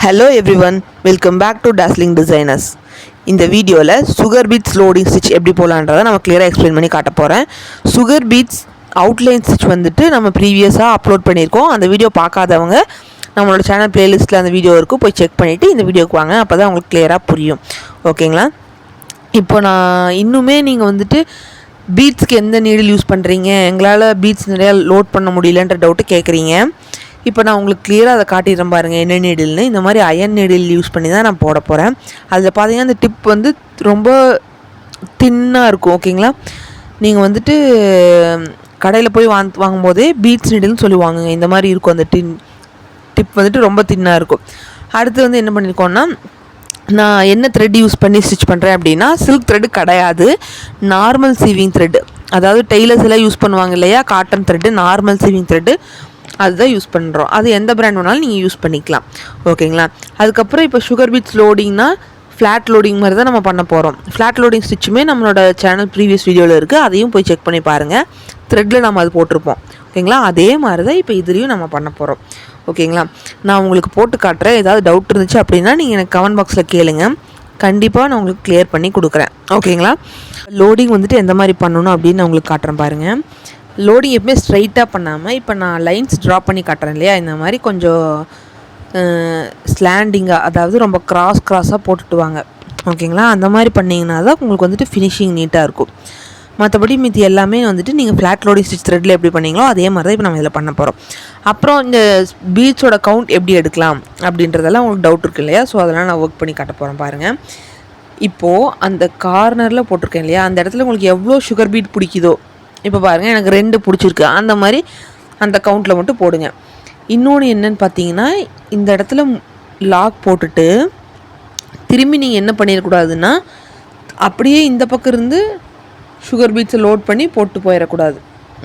Hello everyone, welcome back to Dazzling Designers. இந்த வீடியோவில் sugar beads loading stitch எப்படி போகலான்றதை நம்ம கிளியராக எக்ஸ்பிளைன் பண்ணி காட்ட போகிறேன். சுகர் பீட்ஸ் அவுட்லைன் ஸ்டிச் வந்துட்டு நம்ம ப்ரீவியஸாக அப்லோட் பண்ணியிருக்கோம். அந்த வீடியோ பார்க்காதவங்க நம்மளோட சேனல் ப்ளேலிஸ்ட்டில் அந்த வீடியோ இருக்கும், போய் செக் பண்ணிவிட்டு இந்த வீடியோக்கு வாங்க, அப்போ தான் உங்களுக்கு கிளியராக புரியும். ஓகேங்களா? இப்போ நான் இன்னுமே நீங்கள் வந்துட்டு பீட்ஸ்க்கு எந்த நீடில் யூஸ் பண்ணுறீங்க, எங்களால் பீட்ஸ் நிறையா லோட் பண்ண முடியலன்ற டவுட்டு கேட்குறீங்க. இப்போ நான் உங்களுக்கு கிளியராக அதை காட்டிடுறேன் பாருங்கள், என்ன நீடில்னு. இந்த மாதிரி அயன் நீடில் யூஸ் பண்ணி தான் நான் போட போகிறேன். அதில் பார்த்தீங்கன்னா அந்த டிப் வந்து ரொம்ப தின்னாக இருக்கும். ஓகேங்களா? நீங்கள் வந்துட்டு கடையில் போய் வாங்கும்போதே பீட்ஸ் நீடில்னு சொல்லி வாங்குங்க. இந்த மாதிரி இருக்கும், அந்த டிப் வந்துட்டு ரொம்ப தின்னாக இருக்கும். அடுத்து வந்து என்ன பண்ணியிருக்கோன்னா, நான் என்ன த்ரெட் யூஸ் பண்ணி ஸ்டிச் பண்ணுறேன் அப்படின்னா, சில்க் த்ரெட்டு கிடையாது, நார்மல் சீவிங் த்ரெட்டு. அதாவது டெய்லர்ஸ் எல்லாம் யூஸ் பண்ணுவாங்க இல்லையா, காட்டன் த்ரெட்டு, நார்மல் சீவிங் த்ரெட்டு, அதுதான் யூஸ் பண்ணுறோம். அது எந்த பிராண்ட் வேணாலும் நீங்கள் யூஸ் பண்ணிக்கலாம். ஓகேங்களா? அதுக்கப்புறம் இப்போ சுகர் பீட்ஸ் லோடிங்னா ஃப்ளாட் லோடிங் மாதிரி தான் நம்ம பண்ண போகிறோம். ஃப்ளாட் லோடிங் ஸ்டிச்சுமே நம்மளோட சேனல் ப்ரீவியஸ் வீடியோவில் இருக்குது, அதையும் போய் செக் பண்ணி பாருங்கள். த்ரெட்டில் நம்ம அது போட்டிருப்போம். ஓகேங்களா? அதே மாதிரி தான் இப்போ இதுலேயும் நம்ம பண்ண போகிறோம். ஓகேங்களா? நான் உங்களுக்கு போட்டு காட்டுறேன். ஏதாவது டவுட் இருந்துச்சு அப்படின்னா நீங்கள் எனக்கு கமெண்ட் பாக்ஸில் கேளுங்க, கண்டிப்பாக நான் உங்களுக்கு கிளியர் பண்ணி கொடுக்குறேன். ஓகேங்களா? லோடிங் வந்துட்டு எந்த மாதிரி பண்ணணும் அப்படின்னு நான் உங்களுக்கு காட்டுறேன் பாருங்கள். லோடிங் எப்பவுமே ஸ்ட்ரைட்டாக பண்ணாமல், இப்போ நான் லைன்ஸ் ட்ரா பண்ணி காட்டுறேன் இல்லையா, இந்த மாதிரி கொஞ்சம் ஸ்லாண்டிங்காக, அதாவது ரொம்ப கிராஸாக போட்டுட்டு வாங்க. ஓகேங்களா? அந்த மாதிரி பண்ணிங்கன்னா தான் உங்களுக்கு வந்துட்டு ஃபினிஷிங் நீட்டாக இருக்கும். மற்றபடி மீதி எல்லாமே வந்துட்டு நீங்கள் ஃப்ளாட் லோடிங் ஸ்டிச் த்ரெட்டில் எப்படி பண்ணீங்களோ அதே மாதிரி தான் இப்போ நம்ம இதில் பண்ண போகிறோம். அப்புறம் இந்த பீட்ஸோட கவுண்ட் எப்படி எடுக்கலாம் அப்படின்றதெல்லாம் உங்களுக்கு டவுட் இருக்குது இல்லையா, ஸோ அதெல்லாம் நான் ஒர்க் பண்ணி காட்ட போகிறேன் பாருங்கள். இப்போது அந்த கார்னரில் போட்டிருக்கேன் இல்லையா, அந்த இடத்துல உங்களுக்கு எவ்வளோ சுகர் பீட் பிடிக்குதோ, இப்போ பாருங்கள் எனக்கு 2 பிடிச்சிருக்கு, அந்த மாதிரி அந்த கவுண்ட்டில் மட்டும் போடுங்க. இன்னொன்று என்னென்னு பார்த்தீங்கன்னா, இந்த இடத்துல லாக் போட்டுட்டு திரும்பி நீங்கள் என்ன பண்ணிடக்கூடாதுன்னா, அப்படியே இந்த பக்கம் இருந்து சுகர் பீட்ஸை லோட் பண்ணி போட்டு போயிடக்கூடாது.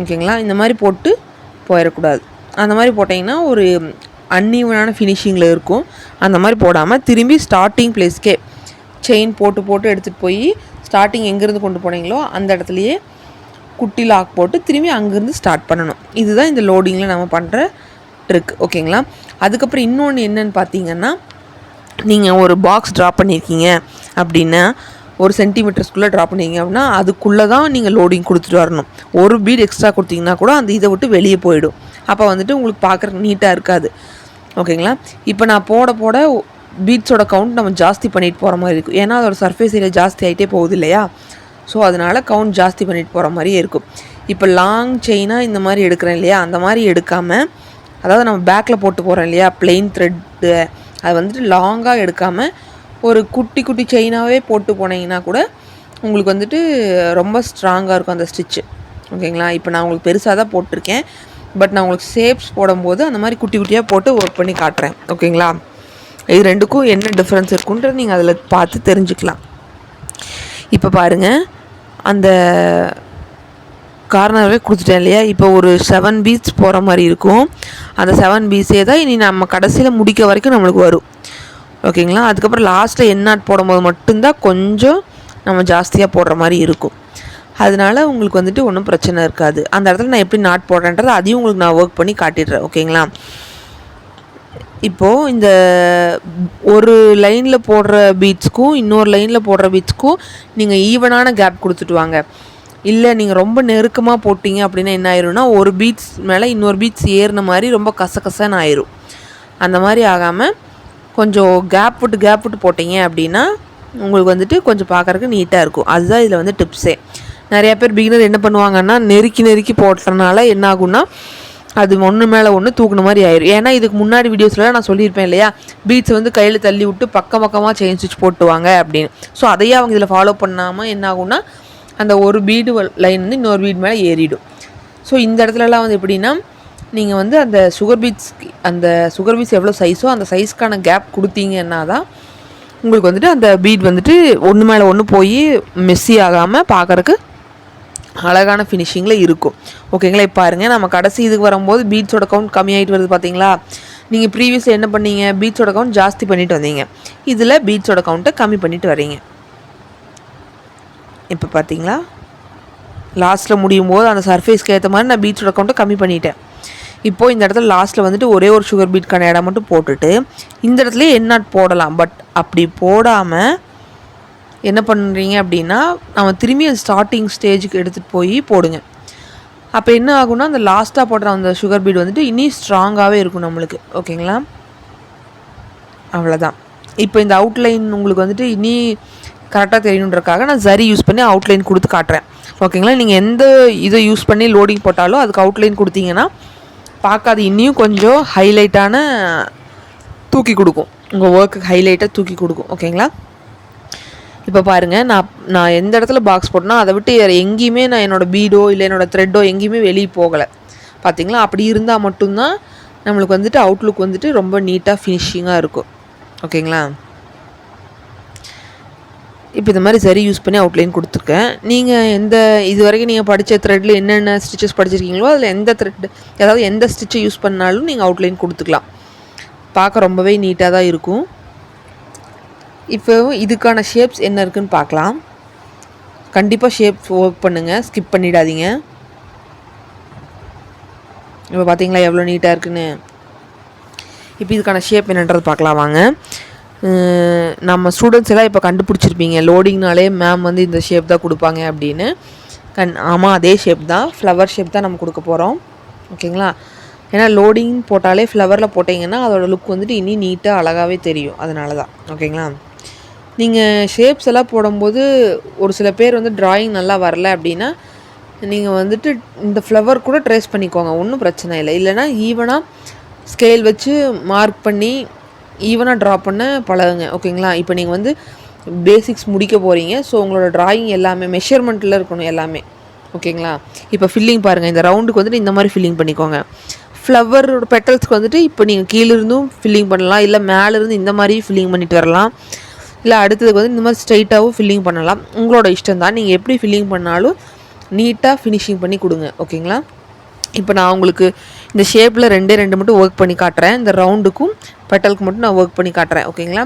ஓகேங்களா? இந்த மாதிரி போட்டு போயிடக்கூடாது. அந்த மாதிரி போட்டிங்கன்னா ஒரு அன்ஈவனான ஃபினிஷிங்கில் இருக்கும். அந்த மாதிரி போடாமல் திரும்பி ஸ்டார்டிங் ப்ளேஸ்க்கே செயின் போட்டு எடுத்துகிட்டு போய் ஸ்டார்டிங் எங்கேருந்து கொண்டு போனீங்களோ அந்த இடத்துலையே குட்டி லாக் போட்டு திரும்பி அங்கேருந்து ஸ்டார்ட் பண்ணணும். இதுதான் இந்த லோடிங்கில் நம்ம பண்ணுற ட்ரிக். ஓகேங்களா? அதுக்கப்புறம் இன்னொன்று என்னென்னு பார்த்தீங்கன்னா, நீங்கள் ஒரு பாக்ஸ் ட்ரா பண்ணியிருக்கீங்க அப்படின்னா, 1 சென்டிமீட்டர்ஸ்குள்ளே ட்ரா பண்ணிங்க அப்படின்னா அதுக்குள்ளே தான் நீங்கள் லோடிங் கொடுத்துட்டு வரணும். ஒரு பீட் எக்ஸ்ட்ரா கொடுத்தீங்கன்னா கூட அந்த இதை விட்டு வெளியே போயிடும். அப்போ வந்துட்டு உங்களுக்கு பார்க்குறக்கு நீட்டாக இருக்காது. ஓகேங்களா? இப்போ நான் போட பீட்ஸோட கவுண்ட் நம்ம ஜாஸ்தி பண்ணிட்டு போகிற மாதிரி இருக்கும். ஏன்னா அதோட சர்ஃபேஸ் ஏரியா ஜாஸ்தி ஆகிட்டே போகுது இல்லையா, ஸோ அதனால் கவுண்ட் ஜாஸ்தி பண்ணிட்டு போகிற மாதிரியே இருக்கும். இப்போ லாங் செயினாக இந்த மாதிரி எடுக்கிறேன் இல்லையா, அந்த மாதிரி எடுக்காமல், அதாவது நம்ம பேக்கில் போட்டு போகிறோம் இல்லையா பிளெயின் த்ரெட்டு, அது வந்துட்டு லாங்காக எடுக்காமல் ஒரு குட்டி செயினாகவே போட்டு போனீங்கன்னா கூட உங்களுக்கு வந்துட்டு ரொம்ப ஸ்ட்ராங்காக இருக்கும் அந்த ஸ்டிச்சு. ஓகேங்களா? இப்போ நான் உங்களுக்கு பெருசாக தான் போட்டிருக்கேன், பட் நான் உங்களுக்கு ஷேப்ஸ் போடும்போது அந்த மாதிரி குட்டியாக போட்டு ஒர்க் பண்ணி காட்டுறேன். ஓகேங்களா? இது ரெண்டுக்கும் என்ன டிஃப்ரென்ஸ் இருக்குன்றது நீங்கள் அதில் பார்த்து தெரிஞ்சுக்கலாம். இப்போ பாருங்கள், அந்த கார்னரவே கொடுத்துட்டேன் இல்லையா, இப்போ ஒரு 7 பீட்ஸ் போகிற மாதிரி இருக்கும். அந்த 7 பீட்ஸே தான் இனி நம்ம கடைசியில் முடிக்க வரைக்கும் நம்மளுக்கு வரும். ஓகேங்களா? அதுக்கப்புறம் லாஸ்ட்டில் எண்ணாட் போடும்போது மட்டும்தான் கொஞ்சம் நம்ம ஜாஸ்தியாக போடுற மாதிரி இருக்கும். அதனால உங்களுக்கு வந்துட்டு ஒன்றும் பிரச்சனை இருக்காது. அந்த இடத்துல நான் எப்படி நாட் போடுறேன்றது அதையும் உங்களுக்கு நான் ஒர்க் பண்ணி காட்டிடுறேன். ஓகேங்களா? இப்போது இந்த ஒரு லைனில் போடுற பீட்ஸ்க்கும் இன்னொரு லைனில் போடுற பீட்ஸ்க்கும் நீங்கள் ஈவனான கேப் கொடுத்துட்டு வாங்க. இல்லை நீங்கள் ரொம்ப நெருக்கமாக போட்டிங்க அப்படின்னா என்ன ஆயிரும்னா, ஒரு பீட்ஸ் மேலே இன்னொரு பீட்ஸ் ஏறின மாதிரி ரொம்ப கசகசன்னு ஆயிரும். அந்த மாதிரி ஆகாமல் கொஞ்சம் கேப் விட்டு போட்டிங்க அப்படின்னா உங்களுக்கு வந்துட்டு கொஞ்சம் பார்க்குறதுக்கு நீட்டாக இருக்கும். அதுதான் இதில் வந்து டிப்ஸே. நிறையா பேர் பிகினர் என்ன பண்ணுவாங்கன்னா, நெருக்கி போட்டுறதுனால என்ன ஆகும்னா, அது ஒன்று மேலே ஒன்று தூக்குன மாதிரி ஆயிரும். ஏன்னா இதுக்கு முன்னாடி வீடியோஸில் நான் சொல்லியிருப்பேன் இல்லையா, பீட்ஸ் வந்து கையில் தள்ளி விட்டு பக்கமாக செயின் ஸ்டிச் போட்டுவாங்க அப்படின்னு. ஸோ அதையே அவங்க இதில் ஃபாலோ பண்ணாமல் என்ன ஆகும்னா, அந்த ஒரு பீடு லைன் வந்து இன்னொரு பீடு மேலே ஏறிடும். ஸோ இந்த இடத்துலலாம் வந்து எப்படின்னா, நீங்கள் வந்து அந்த சுகர் பீட்ஸ் எவ்வளோ சைஸோ அந்த சைஸ்க்கான கேப் கொடுத்தீங்கன்னா தான் உங்களுக்கு வந்துட்டு அந்த பீட் வந்துட்டு ஒன்று மேலே ஒன்று போய் மெஸ்ஸி ஆகாமல் பார்க்குறக்கு அழகான ஃபினிஷிங்கில் இருக்கும். ஓகேங்களா? இப்போ பாருங்கள், நம்ம கடைசி இதுக்கு வரும்போது பீட்ஸோட கவுண்ட் கம்மியாகிட்டு வருது பார்த்தீங்களா. நீங்கள் ப்ரீவியஸில் என்ன பண்ணீங்க, பீட்ஸோட கவுண்ட் ஜாஸ்தி பண்ணிட்டு வந்தீங்க, இதில் பீட்ஸோட கவுண்ட்டை கம்மி பண்ணிட்டு வரீங்க. இப்போ பார்த்தீங்களா, லாஸ்ட்டில் முடியும் போது அந்த சர்ஃபேஸ்க்கு ஏற்ற மாதிரி நான் பீட்ஸோட கவுண்ட்டை கம்மி பண்ணிட்டேன். இப்போது இந்த இடத்துல லாஸ்ட்டில் வந்துட்டு ஒரே ஒரு சுகர் பீட்கான இடம் மட்டும் போட்டுட்டு இந்த இடத்துலையே எண்ணாட் போடலாம். பட் அப்படி போடாமல் என்ன பண்ணுறீங்க அப்படின்னா நம்ம திரும்பி அந்த ஸ்டார்டிங் ஸ்டேஜுக்கு எடுத்துகிட்டு போய் போடுங்க. அப்போ என்ன ஆகும்னா அந்த லாஸ்ட்டாக போடுற அந்த சுகர் பீட் வந்துட்டு இனி ஸ்ட்ராங்காகவே இருக்கும் நம்மளுக்கு. ஓகேங்களா, அவ்வளோதான். இப்போ இந்த அவுட்லைன் உங்களுக்கு வந்துட்டு இனி கரெக்டாக தெரியணுன்றக்காக நான் சரி யூஸ் பண்ணி அவுட்லைன் கொடுத்து காட்டுறேன். ஓகேங்களா, நீங்கள் எந்த இதை யூஸ் பண்ணி லோடிங் போட்டாலும் அதுக்கு அவுட்லைன் கொடுத்தீங்கன்னா பார்க்க அது இன்னும் கொஞ்சம் ஹைலைட்டான தூக்கி கொடுக்கும், உங்கள் ஒர்க்கு ஹைலைட்டாக தூக்கி கொடுக்கும். ஓகேங்களா, இப்போ பாருங்கள், நான் எந்த இடத்துல பாக்ஸ் போட்டேன்னா அதை விட்டு எங்கேயுமே நான் என்னோடய பீடோ இல்லை என்னோடய த்ரெட்டோ எங்கேயுமே வெளியே போகலை. பார்த்திங்களா, அப்படி இருந்தால் மட்டும்தான் நம்மளுக்கு வந்துட்டு அவுட்லுக் வந்துட்டு ரொம்ப நீட்டாக ஃபினிஷிங்காக இருக்கும். ஓகேங்களா, இப்போ இந்த மாதிரி சரி யூஸ் பண்ணி அவுட்லைன் கொடுத்துருக்கேன். நீங்கள் இது வரைக்கும் நீங்கள் படித்த த்ரெட்டில் என்னென்ன ஸ்டிச்சஸ் படிச்சிருக்கீங்களோ அதில் எந்த த்ரெட் அதாவது எந்த ஸ்டிச்சை யூஸ் பண்ணாலும் நீங்கள் அவுட்லைன் கொடுத்துக்கலாம். பார்க்க ரொம்பவே நீட்டாக தான் இருக்கும். இப்போ இதுக்கான ஷேப்ஸ் என்ன இருக்குதுன்னு பார்க்கலாம். கண்டிப்பாக ஷேப்ஸ் ஒர்க் பண்ணுங்கள், ஸ்கிப் பண்ணிடாதீங்க. இப்போ பார்த்தீங்களா எவ்வளோ நீட்டாக இருக்குன்னு. இப்போ இதுக்கான ஷேப் என்னன்றது பார்க்கலாம் வாங்க. நம்ம ஸ்டூடெண்ட்ஸ் எல்லாம் இப்போ கண்டுபிடிச்சிருப்பீங்க லோடிங்னாலே மேம் வந்து இந்த ஷேப் தான் கொடுப்பாங்க அப்படின்னு. ஆமாம், அதே ஷேப் தான், ஃப்ளவர் ஷேப் தான் நம்ம கொடுக்க போகிறோம். ஓகேங்களா, ஏன்னா லோடிங் போட்டாலே ஃப்ளவரில் போட்டிங்கன்னா அதோட லுக் வந்துட்டு இனி நீட்டாக அழகாகவே தெரியும், அதனால தான். ஓகேங்களா, நீங்கள் ஷேப்ஸ் எல்லாம் போடும்போது ஒரு சில பேர் வந்து ட்ராயிங் நல்லா வரல அப்படின்னா நீங்கள் வந்துட்டு இந்த ஃப்ளவர் கூட ட்ரேஸ் பண்ணிக்கோங்க, ஒன்றும் பிரச்சனை இல்லை. இல்லைனா ஈவனாக ஸ்கேல் வச்சு மார்க் பண்ணி ஈவனாக ட்ரா பண்ண பழகுங்க. ஓகேங்களா, இப்போ நீங்கள் வந்து பேசிக்ஸ் முடிக்க போகிறீங்க. ஸோ உங்களோட ட்ராயிங் எல்லாமே மெஷர்மெண்ட்டில் இருக்கணும் எல்லாமே. ஓகேங்களா, இப்போ ஃபில்லிங் பாருங்கள், இந்த ரவுண்டுக்கு வந்துட்டு இந்த மாதிரி ஃபில்லிங் பண்ணிக்கோங்க. ஃப்ளவரோட பெட்டல்ஸ்க்கு வந்துட்டு இப்போ நீங்கள் கீழிருந்தும் ஃபில்லிங் பண்ணலாம், இல்லை மேலேருந்து இந்த மாதிரி ஃபில்லிங் பண்ணிட்டு வரலாம், இல்லை அடுத்ததுக்கு வந்து இந்த மாதிரி ஸ்ட்ரைட்டாகவும் ஃபில்லிங் பண்ணலாம். உங்களோட இஷ்டம் தான், நீங்கள் எப்படி ஃபில்லிங் பண்ணாலும் நீட்டாக ஃபினிஷிங் பண்ணி கொடுங்க. ஓகேங்களா, இப்போ நான் உங்களுக்கு இந்த ஷேப்பில் ரெண்டு மட்டும் ஒர்க் பண்ணி காட்டுறேன். இந்த ரவுண்டுக்கும் பெட்டலுக்கு மட்டும் நான் ஒர்க் பண்ணி காட்டுறேன். ஓகேங்களா,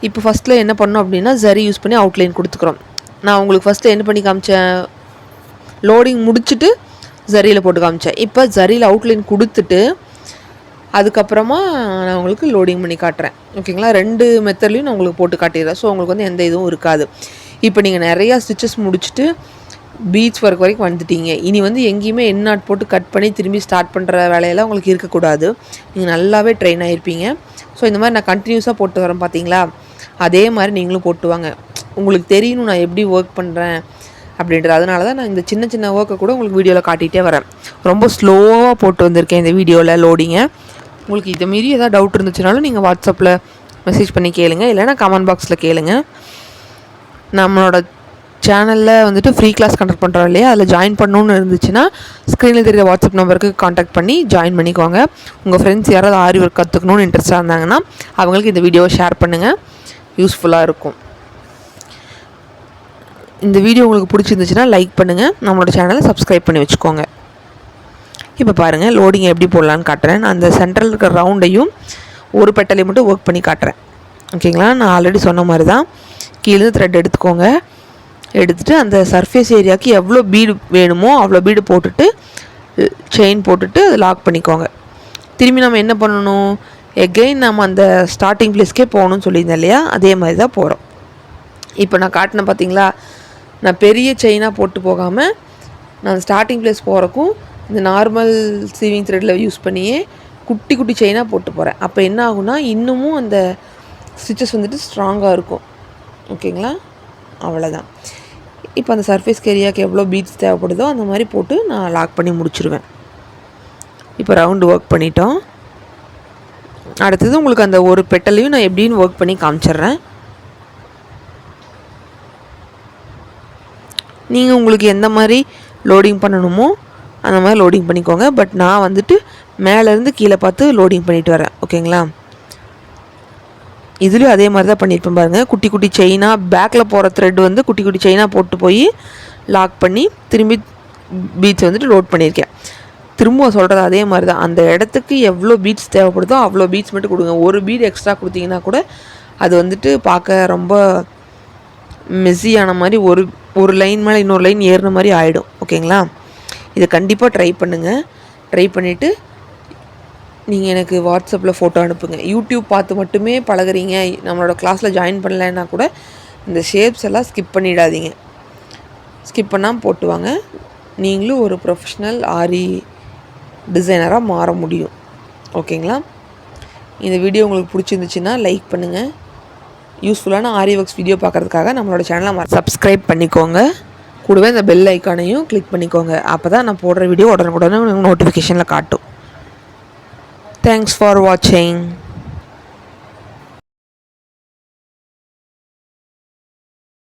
இப்போ ஃபஸ்ட்டில் என்ன பண்ணோம் அப்படின்னா சரி யூஸ் பண்ணி அவுட்லைன் கொடுத்துக்குறோம். நான் உங்களுக்கு ஃபஸ்ட்டு என்ன பண்ணி காமிச்சேன், லோடிங் முடிச்சுட்டு ஜரியில் போட்டு காமிச்சேன். இப்போ ஜரியில் அவுட்லைன் கொடுத்துட்டு அதுக்கப்புறமா நான் உங்களுக்கு லோடிங் பண்ணி காட்டுறேன். ஓகேங்களா, 2 மெத்தட்லையும் நான் உங்களுக்கு போட்டு காட்டிடுறேன். ஸோ உங்களுக்கு வந்து எந்த இதுவும் இருக்காது. இப்போ நீங்கள் நிறையா ஸ்டிச்சஸ் முடிச்சுட்டு பீச் ஒர்க் வரைக்கும் வந்துட்டீங்க. இனி வந்து எங்கேயுமே எண்ணாட் போட்டு கட் பண்ணி திரும்பி ஸ்டார்ட் பண்ணுற வேலையெல்லாம் உங்களுக்கு இருக்கக்கூடாது. நீங்கள் நல்லாவே ட்ரெயின் ஆகிருப்பீங்க. ஸோ இந்த மாதிரி நான் கண்டினியூஸாக போட்டு வரேன் பார்த்தீங்களா, அதே மாதிரி நீங்களும் போட்டு வாங்க. உங்களுக்கு தெரியணும் நான் எப்படி ஒர்க் பண்ணுறேன் அப்படின்றது. அதனால தான் நான் இந்த சின்ன ஒர்க்கை கூட உங்களுக்கு வீடியோவில் காட்டிகிட்டே வரேன். ரொம்ப ஸ்லோவாக போட்டு வந்திருக்கேன் இந்த வீடியோவில் லோடிங்கை. உங்களுக்கு இதை மீறி ஏதாவது டவுட் இருந்துச்சுனாலும் நீங்கள் வாட்ஸ்அப்பில் மெசேஜ் பண்ணி கேளுங்க, இல்லைனா கமெண்ட் பாக்ஸில் கேளுங்க. நம்மளோட சேனலில் வந்துட்டு ஃப்ரீ கிளாஸ் கண்டக்ட் பண்ணுறோம் இல்லையா, அதில் ஜாயின் பண்ணணுன்னு இருந்துச்சுன்னா ஸ்க்ரீனில் தெரியுற வாட்ஸ்அப் நம்பருக்கு காண்டாக்ட் பண்ணி ஜாயின் பண்ணிக்கோங்க. உங்கள் ஃப்ரெண்ட்ஸ் யாராவது ஆரி ஒர்க் கற்றுக்கணுன்னு இன்ட்ரெஸ்ட்டாக இருந்தாங்கன்னா அவங்களுக்கு இந்த வீடியோவை ஷேர் பண்ணுங்கள், யூஸ்ஃபுல்லாக இருக்கும். இந்த வீடியோ உங்களுக்கு பிடிச்சிருந்துச்சுன்னா லைக் பண்ணுங்கள், நம்மளோட சேனலை சப்ஸ்கிரைப் பண்ணி வச்சுக்கோங்க. இப்போ பாருங்கள் லோடிங் எப்படி போடலான்னு காட்டுறேன். நான் அந்த சென்ட்ரல் இருக்கிற ரவுண்டையும் ஒரு பெட்டலையும் மட்டும் ஒர்க் பண்ணி காட்டுறேன். ஓகேங்களா, நான் ஆல்ரெடி சொன்ன மாதிரி தான் கீழே த்ரெட் எடுத்துக்கோங்க. எடுத்துகிட்டு அந்த சர்ஃபேஸ் ஏரியாவுக்கு எவ்வளோ பீடு வேணுமோ அவ்வளோ பீடு போட்டுட்டு செயின் போட்டுட்டு அதை லாக் பண்ணிக்கோங்க. திரும்பி நம்ம என்ன பண்ணணும், எகெயின் நம்ம அந்த ஸ்டார்டிங் ப்ளேஸ்க்கே போகணும்னு சொல்லியிருந்தேன் இல்லையா, அதே மாதிரி தான் போகிறோம். இப்போ நான் காட்டினேன் பார்த்தீங்களா, நான் பெரிய செயினாக போட்டு போகாமல் நான் ஸ்டார்டிங் ப்ளேஸ் போகிறக்கும் இந்த நார்மல் சீவிங் த்ரெட்டில் யூஸ் பண்ணியே குட்டி குட்டி செயினாக போட்டு போகிறேன். அப்போ என்ன ஆகுனா இன்னமும் அந்த ஸ்டிச்சஸ் வந்துட்டு ஸ்ட்ராங்காக இருக்கும். ஓகேங்களா, அவ்வளோதான். இப்போ அந்த சர்ஃபேஸ் ஏரியாவுக்கு எவ்வளோ பீட்ஸ் தேவைப்படுதோ அந்த மாதிரி போட்டு நான் லாக் பண்ணி முடிச்சுருவேன். இப்போ ரவுண்டு ஒர்க் பண்ணிட்டோம். அடுத்தது உங்களுக்கு அந்த ஒரு பெட்டலையும் நான் எப்படின்னு ஒர்க் பண்ணி காமிச்சிட்றேன். நீங்கள் உங்களுக்கு எந்த மாதிரி லோடிங் பண்ணணுமோ அந்த மாதிரி லோடிங் பண்ணிக்கோங்க. பட் நான் வந்துட்டு மேலேருந்து கீழே பார்த்து லோடிங் பண்ணிட்டு வரேன். ஓகேங்களா, இதுலேயும் அதே மாதிரி தான் பண்ணியிருப்பேன் பாருங்கள். குட்டி குட்டி செயினாக பேக்கில் போகிற த்ரெட் வந்து குட்டி குட்டி செயினாக போட்டு போய் லாக் பண்ணி திரும்பி பீட்ஸ் வந்துட்டு லோட் பண்ணியிருக்கேன். திரும்ப சொல்கிறது அதே மாதிரி தான், அந்த இடத்துக்கு எவ்வளோ பீட்ஸ் தேவைப்படுதோ அவ்வளோ பீட்ஸ் மட்டும் கொடுங்க. ஒரு பீட் எக்ஸ்ட்ரா கொடுத்தீங்கன்னா கூட அது வந்துட்டு பார்க்க ரொம்ப மெஸ்ஸியான மாதிரி ஒரு லைன் மேலே இன்னொரு லைன் ஏறின மாதிரி ஆகிடும். ஓகேங்களா, இதை கண்டிப்பாக ட்ரை பண்ணுங்கள். ட்ரை பண்ணிவிட்டு நீங்கள் எனக்கு வாட்ஸ்அப்பில் ஃபோட்டோ அனுப்புங்க. யூடியூப் பார்த்து மட்டுமே பழகுறீங்க, நம்மளோட கிளாஸில் ஜாயின் பண்ணலைன்னா கூட இந்த ஷேப்ஸ் எல்லாம் ஸ்கிப் பண்ணிடாதீங்க. ஸ்கிப் பண்ணாமல் போட்டு வாங்க. நீங்களும் ஒரு ப்ரொஃபஷ்னல் ஆரி டிசைனராக மாற முடியும். ஓகேங்களா? இந்த வீடியோ உங்களுக்கு பிடிச்சிருந்துச்சுன்னா லைக் பண்ணுங்கள். யூஸ்ஃபுல்லான ஆரி ஒர்க்ஸ் வீடியோ பார்க்குறதுக்காக நம்மளோட சேனலை சப்ஸ்கிரைப் பண்ணிக்கோங்க. கூடவே இந்த பெல் ஐக்கானையும் கிளிக் பண்ணிக்கோங்க. அப்போ தான் நான் போடுற வீடியோ உடனுக்குடனே உங்களுக்கு நோட்டிஃபிகேஷனில் காட்டும். தேங்க்ஸ் ஃபார் வாட்சிங்.